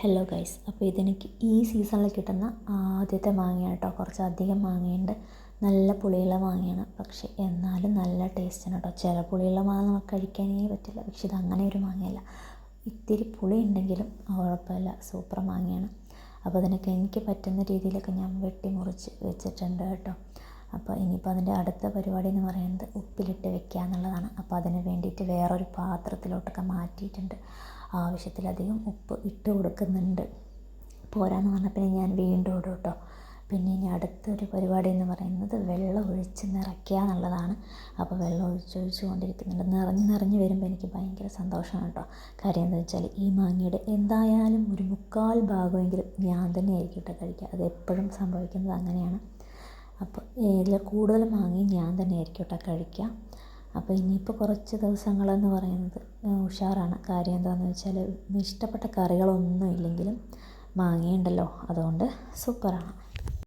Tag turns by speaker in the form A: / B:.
A: Hello guys, അപ്പോൾ ഇതെനിക്ക് ഈ സീസണിൽ കിട്ടുന്ന ആദ്യത്തെ മാങ്ങയാണ് കേട്ടോ. കുറച്ചധികം മാങ്ങയുണ്ട്, നല്ല പുളിയുള്ള മാങ്ങയാണ്. പക്ഷേ എന്നാലും നല്ല ടേസ്റ്റാണ് കേട്ടോ. ചില പുളിയുള്ള മാങ്ങ നമുക്ക് കഴിക്കാനേ പറ്റില്ല, പക്ഷെ ഇത് അങ്ങനെ ഒരു മാങ്ങയല്ല. ഇത്തിരി പുളി ഉണ്ടെങ്കിലും കുഴപ്പമില്ല, സൂപ്പർ മാങ്ങയാണ്. അപ്പോൾ അതിനൊക്കെ എനിക്ക് പറ്റുന്ന രീതിയിലൊക്കെ ഞാൻ വെട്ടി മുറിച്ച് വെച്ചിട്ടുണ്ട് കേട്ടോ. അപ്പോൾ ഇനിയിപ്പോൾ അതിൻ്റെ അടുത്ത പരിപാടി എന്ന് പറയുന്നത് ഉപ്പിലിട്ട് വെക്കുക എന്നുള്ളതാണ്. അപ്പോൾ അതിന് വേണ്ടിയിട്ട് വേറൊരു പാത്രത്തിലോട്ടൊക്കെ മാറ്റിയിട്ടുണ്ട്. ആവശ്യത്തിലധികം ഉപ്പ് ഇട്ട് കൊടുക്കുന്നുണ്ട്. പോരാന്ന് പറഞ്ഞപ്പോൾ ഞാൻ വീണ്ടും ഇടും കേട്ടോ. പിന്നെ ഇനി അടുത്തൊരു പരിപാടി എന്ന് പറയുന്നത് വെള്ളം ഒഴിച്ച് നിറയ്ക്കുക എന്നുള്ളതാണ്. അപ്പോൾ വെള്ളം ഒഴിച്ച് കൊണ്ടിരിക്കുന്നുണ്ട്. നിറഞ്ഞ് വരുമ്പോൾ എനിക്ക് ഭയങ്കര സന്തോഷമാണ് കേട്ടോ. കാര്യം എന്താ വെച്ചാൽ ഈ മാങ്ങയുടെ എന്തായാലും ഒരു 1/4 ഭാഗമെങ്കിലും ഞാൻ തന്നെ ആയിരിക്കും കേട്ടോ കഴിക്കുക. അത് എപ്പോഴും സംഭവിക്കുന്നത് അങ്ങനെയാണ്. അപ്പോൾ ഇതിൽ കൂടുതൽ മാങ്ങയും ഞാൻ തന്നെ ആയിരിക്കും കേട്ടോ കഴിക്കുക. അപ്പോൾ ഇനിയിപ്പോൾ കുറച്ച് ദിവസങ്ങളെന്ന് പറയുന്നത് ഉഷാറാണ്. കാര്യം എന്താണെന്ന് വെച്ചാൽ ഇഷ്ടപ്പെട്ട കറികളൊന്നും ഇല്ലെങ്കിലും മാങ്ങയുണ്ടല്ലോ, അതുകൊണ്ട് സൂപ്പറാണ്.